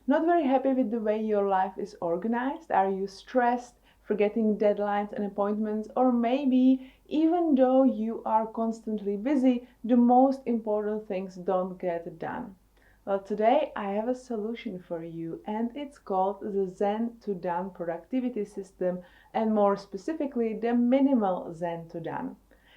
Not very happy with the way your life is organized? Are you stressed, forgetting deadlines and appointments? Or maybe, even though you are constantly busy, the most important things don't get done? Well, today I have a solution for you, and it's called the Zen to Done productivity system, and more specifically, the Minimal Zen to Done.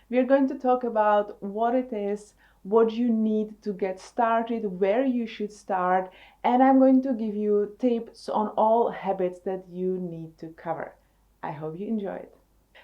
We are going to talk about what it is, what you need to get started, where you should start, and I'm going to give you tips on all habits that you need to cover. I hope you enjoy it.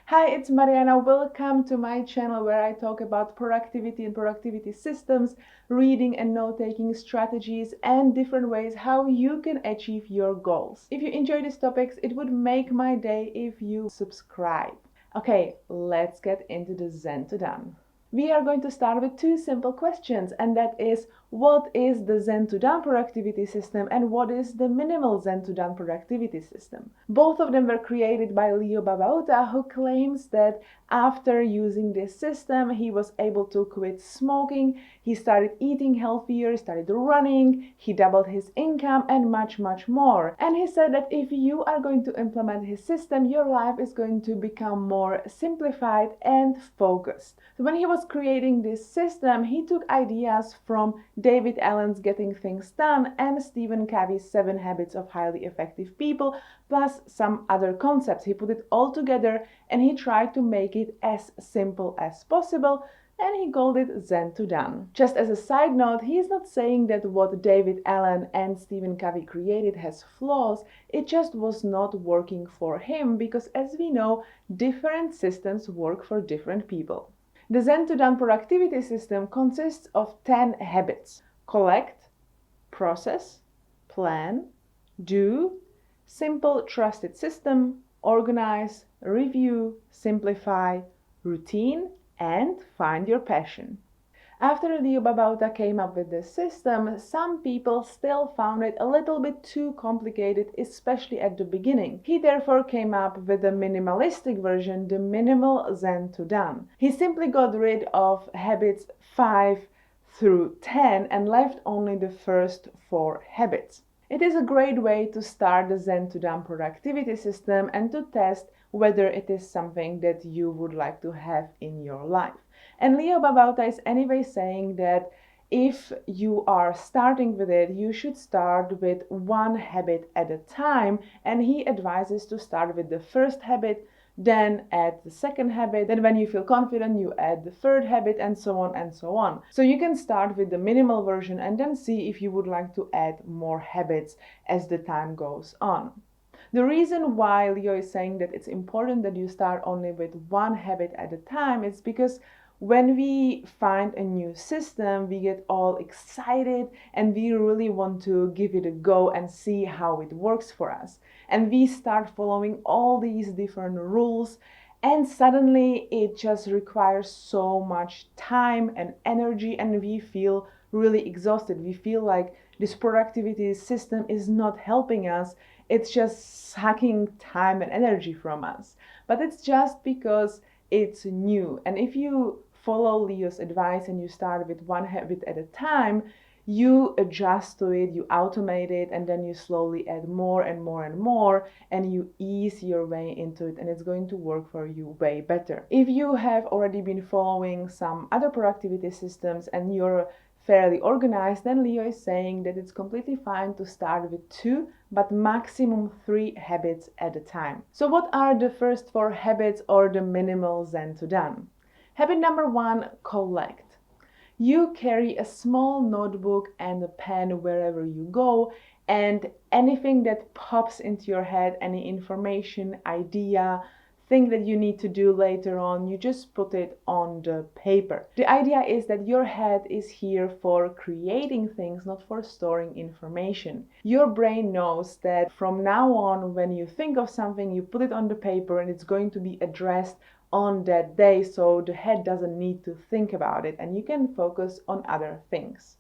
Hi, it's Mariana. Welcome to my channel where I talk about productivity and productivity systems, reading and note-taking strategies, and different ways how you can achieve your goals. If you enjoy these topics, it would make my day if you subscribe. Okay, let's get into the Zen to Done. We are going to start with two simple questions, and that is, what is the Zen to Done productivity system and what is the Minimal Zen to Done productivity system? Both of them were created by Leo Babauta, who claims that after using this system, he was able to quit smoking, he started eating healthier, he started running, he doubled his income, and much, much more. And he said that if you are going to implement his system, your life is going to become more simplified and focused. So when he was creating this system, he took ideas from David Allen's Getting Things Done and Stephen Covey's 7 Habits of Highly Effective People, plus some other concepts. He put it all together and he tried to make it as simple as possible, and he called it Zen to Done. Just as a side note, he is not saying that what David Allen and Stephen Covey created has flaws, it just was not working for him because, as we know, different systems work for different people. The Zen to Done productivity system consists of 10 habits: collect, process, plan, do, simple trusted system, organize, review, simplify, routine, and find your passion. After Leo Babauta came up with this system, some people still found it a little bit too complicated, especially at the beginning. He therefore came up with a minimalistic version, the Minimal Zen to Done. He simply got rid of habits 5 through 10 and left only the first 4 habits. It is a great way to start the Zen to Done productivity system and to test whether it is something that you would like to have in your life. And Leo Babauta is anyway saying that if you are starting with it, you should start with one habit at a time, and he advises to start with the first habit, then add the second habit, then when you feel confident you add the third habit, and so on and so on. So you can start with the minimal version and then see if you would like to add more habits as the time goes on. The reason why Leo is saying that it's important that you start only with one habit at a time is because when we find a new system, we get all excited and we really want to give it a go and see how it works for us. And we start following all these different rules, and suddenly it just requires so much time and energy, and we feel really exhausted. We feel like this productivity system is not helping us. It's just sucking time and energy from us. But it's just because it's new. And if you follow Leo's advice and you start with one habit at a time, you adjust to it, you automate it, and then you slowly add more and more and more, and you ease your way into it, and it's going to work for you way better. If you have already been following some other productivity systems and you're fairly organized, then Leo is saying that it's completely fine to start with 2, but maximum 3 habits at a time. So what are the first 4 habits, or the Minimal Zen to Done? Habit number 1, collect. You carry a small notebook and a pen wherever you go, and anything that pops into your head, any information, idea, thing that you need to do later on, you just put it on the paper. The idea is that your head is here for creating things, not for storing information. Your brain knows that from now on, when you think of something, you put it on the paper and it's going to be addressed on that day, so the head doesn't need to think about it and you can focus on other things.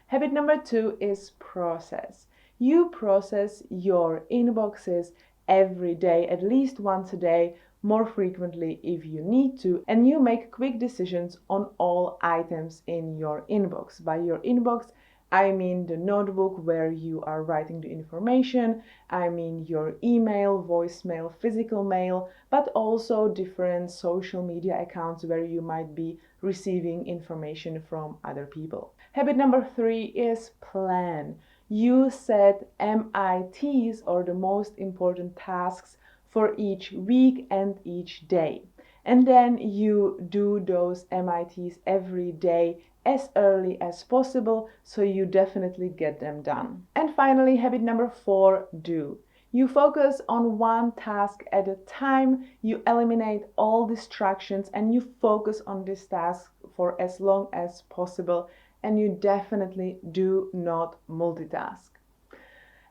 Habit number 2 is process. You process your inboxes every day, at least once a day, more frequently if you need to, and you make quick decisions on all items in your inbox. By your inbox, I mean the notebook where you are writing the information, I mean your email, voicemail, physical mail, but also different social media accounts where you might be receiving information from other people. Habit number 3 is plan. You set MITs, or the most important tasks, for each week and each day. And then you do those MITs every day as early as possible, so you definitely get them done. And finally, habit number 4, do. You focus on one task at a time, you eliminate all distractions, and you focus on this task for as long as possible, and you definitely do not multitask.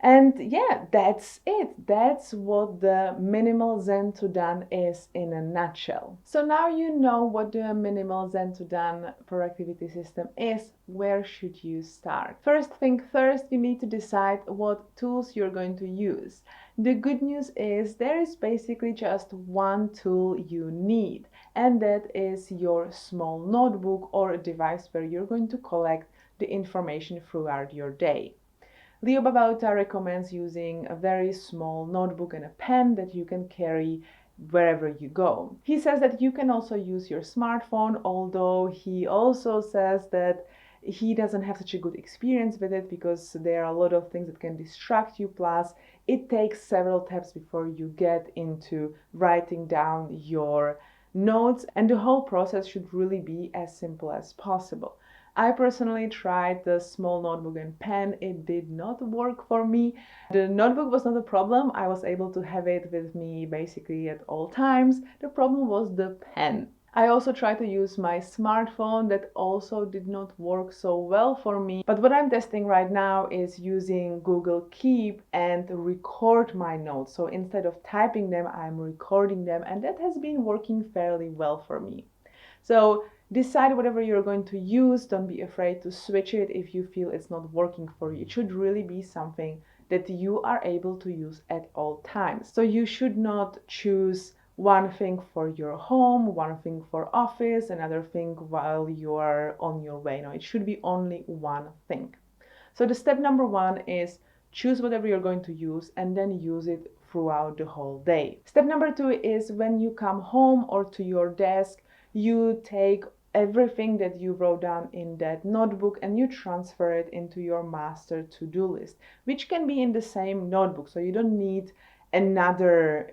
And yeah, that's it. That's what the Minimal Zen to Done is in a nutshell. So now you know what the Minimal Zen to Done productivity system is. Where should you start? First thing first, you need to decide what tools you're going to use. The good news is there is basically just one tool you need, and that is your small notebook or a device where you're going to collect the information throughout your day. Leo Babauta recommends using a very small notebook and a pen that you can carry wherever you go. He says that you can also use your smartphone, although he also says that he doesn't have such a good experience with it because there are a lot of things that can distract you. Plus, it takes several taps before you get into writing down your notes, and the whole process should really be as simple as possible. I personally tried the small notebook and pen. It did not work for me. The notebook was not a problem. I was able to have it with me basically at all times. The problem was the pen. I also tried to use my smartphone. That also did not work so well for me. But what I'm testing right now is using Google Keep and record my notes. So instead of typing them, I'm recording them, and that has been working fairly well for me. So decide whatever you're going to use. Don't be afraid to switch it if you feel it's not working for you. It should really be something that you are able to use at all times. So you should not choose one thing for your home, one thing for office, another thing while you are on your way. No, it should be only one thing. So the step number 1 is choose whatever you're going to use and then use it throughout the whole day. Step number 2 is when you come home or to your desk, you take everything that you wrote down in that notebook and you transfer it into your master to-do list, which can be in the same notebook. So you don't need another,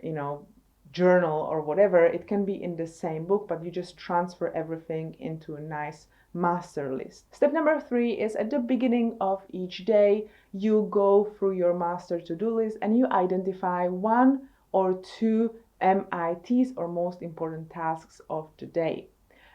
journal or whatever. It can be in the same book, but you just transfer everything into a nice master list. Step number 3 is at the beginning of each day, you go through your master to-do list and you identify 1 or 2 MITs, or most important tasks of the day.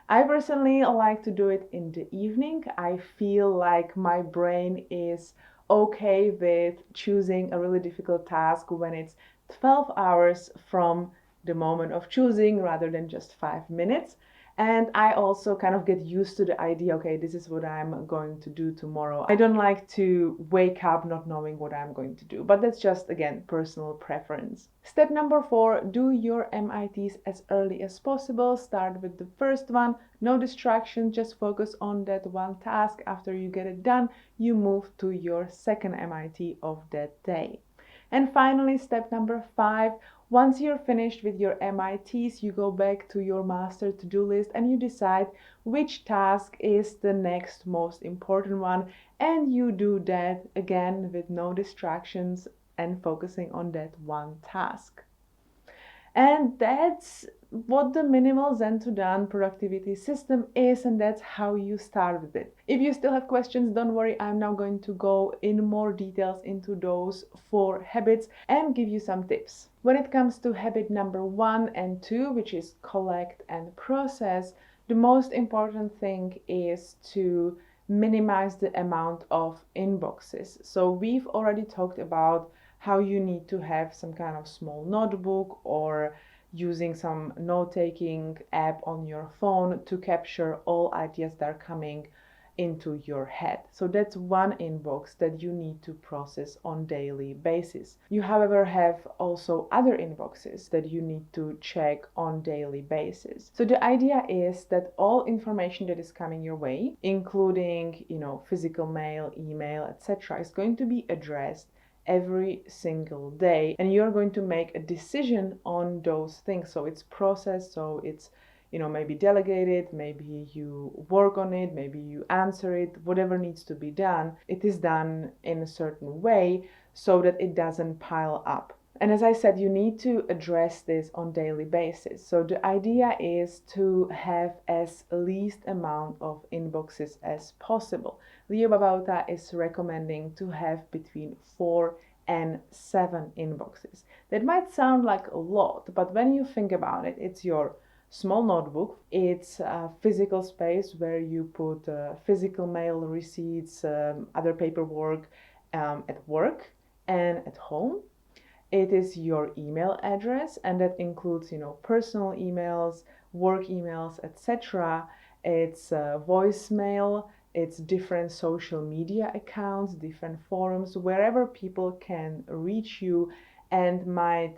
I personally like to do it in the evening. I feel like my brain is okay with choosing a really difficult task when it's 12 hours from the moment of choosing rather than just 5 minutes. And I also kind of get used to the idea, okay, this is what I'm going to do tomorrow. I don't like to wake up not knowing what I'm going to do, but that's just, again, personal preference. Step number 4, do your MITs as early as possible. Start with the first one, no distractions, just focus on that one task. After you get it done, you move to your second MIT of that day. And finally, step number 5, once you're finished with your MITs, you go back to your master to-do list and you decide which task is the next most important one, and you do that again with no distractions and focusing on that one task. And that's what the Minimal Zen to Done productivity system is, and that's how you start with it. If you still have questions, don't worry, I'm now going to go in more details into those 4 habits and give you some tips. When it comes to habit number 1 and 2, which is collect and process, the most important thing is to minimize the amount of inboxes. So we've already talked about how you need to have some kind of small notebook or using some note-taking app on your phone to capture all ideas that are coming into your head. So that's one inbox that you need to process on daily basis. You, however, have also other inboxes that you need to check on daily basis. So the idea is that all information that is coming your way, including, physical mail, email, etc., is going to be addressed every single day, and you're going to make a decision on those things. So it's processed, so it's maybe delegated, maybe you work on it, maybe you answer it, whatever needs to be done, it is done in a certain way so that it doesn't pile up. And as I said, you need to address this on daily basis. So the idea is to have as least amount of inboxes as possible. Leo Babauta is recommending to have between 4 and 7 inboxes. That might sound like a lot, but when you think about it, it's your small notebook, it's a physical space where you put physical mail, receipts, other paperwork at work and at home. It is your email address, and that includes personal emails, work emails, etc. It's voicemail, it's different social media accounts, different forums, wherever people can reach you and might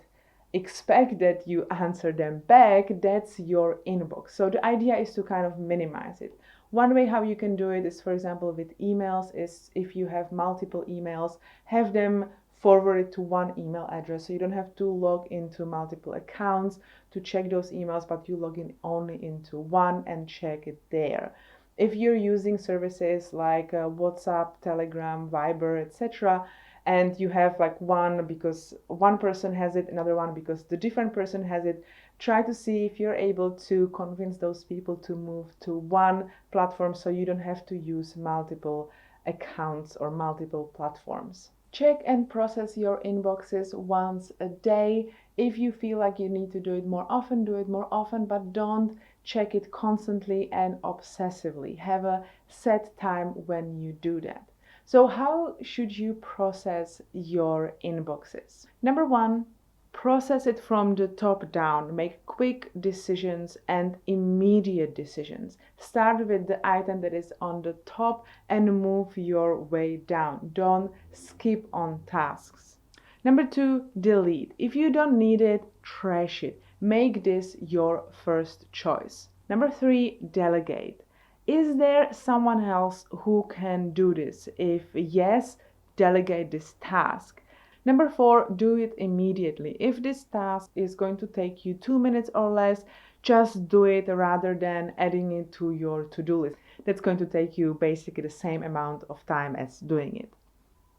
expect that you answer them back. That's your inbox. So the idea is to kind of minimize it. One way how you can do it is, for example, with emails, is if you have multiple emails, have them forwarded to one email address, so you don't have to log into multiple accounts to check those emails, but you log in only into one and check it there. If you're using services like WhatsApp, Telegram, Viber, etc., and you have like one because one person has it, another one because the different person has it, try to see if you're able to convince those people to move to one platform so you don't have to use multiple accounts or multiple platforms. Check and process your inboxes once a day. If you feel like you need to do it more often, do it more often, but don't check it constantly and obsessively. Have a set time when you do that. So how should you process your inboxes? Number one, process it from the top down. Make quick decisions and immediate decisions. Start with the item that is on the top and move your way down. Don't skip on tasks. Number two, delete. If you don't need it, trash it. Make this your first choice. Number three, delegate. Is there someone else who can do this? If yes, delegate this task. Number four, do it immediately. If this task is going to take you 2 minutes or less, just do it rather than adding it to your to-do list. That's going to take you basically the same amount of time as doing it.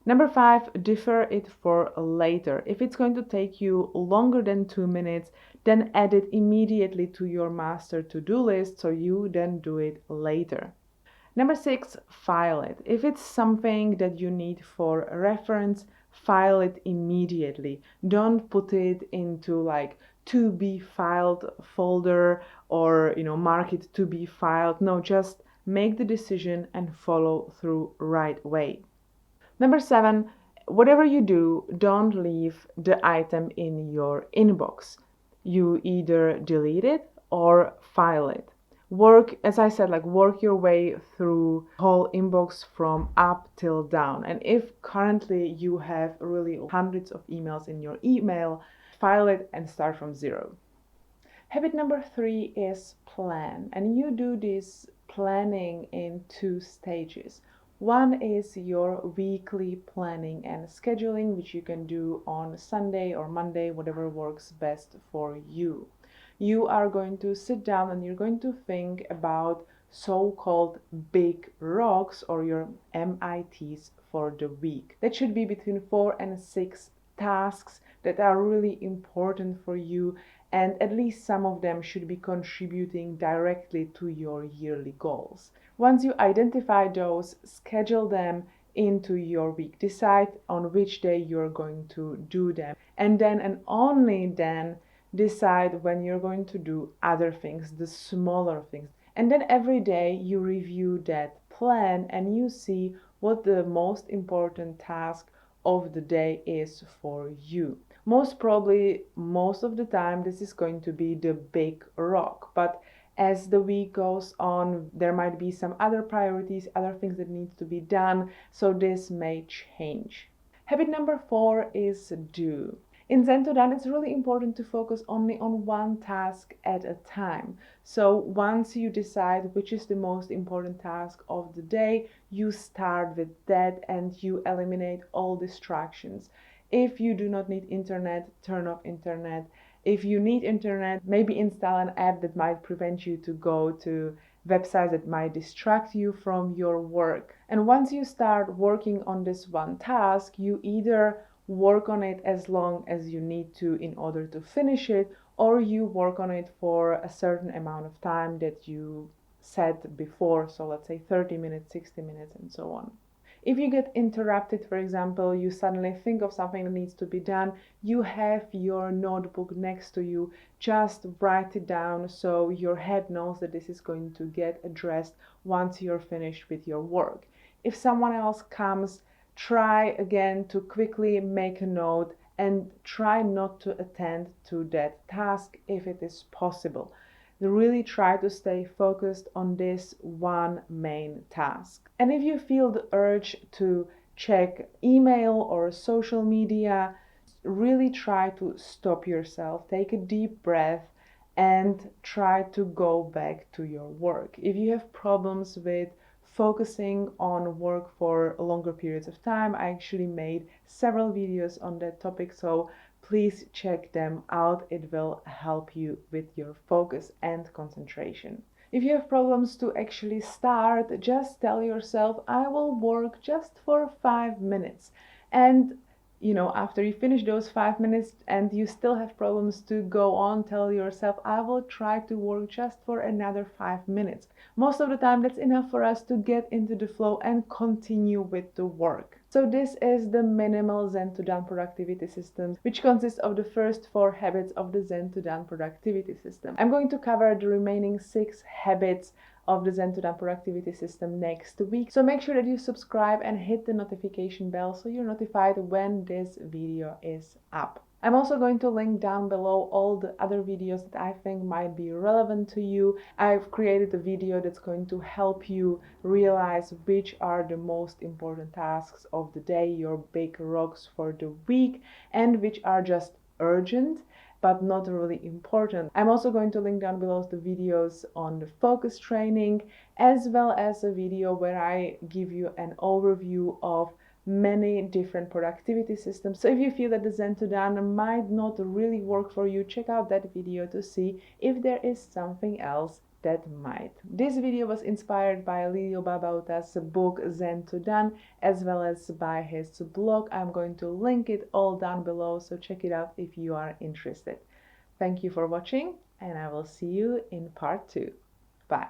Number five, defer it for later. If it's going to take you longer than 2 minutes, then add it immediately to your master to-do list so you then do it later. Number six, file it. If it's something that you need for reference, file it immediately. Don't put it into like to be filed folder or mark it to be filed. No, just make the decision and follow through right away. Number seven, whatever you do, don't leave the item in your inbox. You either delete it or file it. Work, as I said, work your way through whole inbox from up till down. And if currently you have really hundreds of emails in your email, file it and start from zero. Habit number three is plan. And you do this planning in 2 stages. One is your weekly planning and scheduling, which you can do on Sunday or Monday, whatever works best for you. You are going to sit down and you're going to think about so-called big rocks or your MITs for the week. That should be between 4 and 6 tasks that are really important for you, and at least some of them should be contributing directly to your yearly goals. Once you identify those, schedule them into your week. Decide on which day you're going to do them, and then and only then decide when you're going to do other things, the smaller things. And then every day you review that plan and you see what the most important task of the day is for you. Most probably, most of the time, this is going to be the big rock, but as the week goes on, there might be some other priorities, other things that need to be done, so this may change. Habit number 4 is do. In Zen To Done, it's really important to focus only on one task at a time. So once you decide which is the most important task of the day, you start with that and you eliminate all distractions. If you do not need internet, turn off internet. If you need internet, maybe install an app that might prevent you to go to websites that might distract you from your work. And once you start working on this one task, you either work on it as long as you need to in order to finish it, or you work on it for a certain amount of time that you set before, so let's say 30 minutes, 60 minutes, and so on. If you get interrupted, for example, you suddenly think of something that needs to be done, you have your notebook next to you, just write it down so your head knows that this is going to get addressed once you're finished with your work. If someone else comes, try again to quickly make a note and try not to attend to that task if it is possible. Really try to stay focused on this one main task. And if you feel the urge to check email or social media, really try to stop yourself, take a deep breath, and try to go back to your work. If you have problems with focusing on work for longer periods of time, I actually made several videos on that topic, so please check them out. It will help you with your focus and concentration. If you have problems to actually start, just tell yourself, I will work just for 5 minutes. And after you finish those 5 minutes and you still have problems to go on, tell yourself, I will try to work just for another 5 minutes. Most of the time, that's enough for us to get into the flow and continue with the work. So this is the Minimal Zen To Done productivity system, which consists of the first 4 habits of the Zen To Done productivity system. I'm going to cover the remaining 6 habits of the Zen To Done productivity system next week. So make sure that you subscribe and hit the notification bell so you're notified when this video is up. I'm also going to link down below all the other videos that I think might be relevant to you. I've created a video that's going to help you realize which are the most important tasks of the day, your big rocks for the week, and which are just urgent but not really important. I'm also going to link down below the videos on the focus training, as well as a video where I give you an overview of many different productivity systems. So if you feel that the Zen To Done might not really work for you, check out that video to see if there is something else that might. This video was inspired by Babauta's book Zen To Done, as well as by his blog. I'm going to link it all down below, so check it out if you are interested. Thank you for watching, and I will see you in part 2. Bye.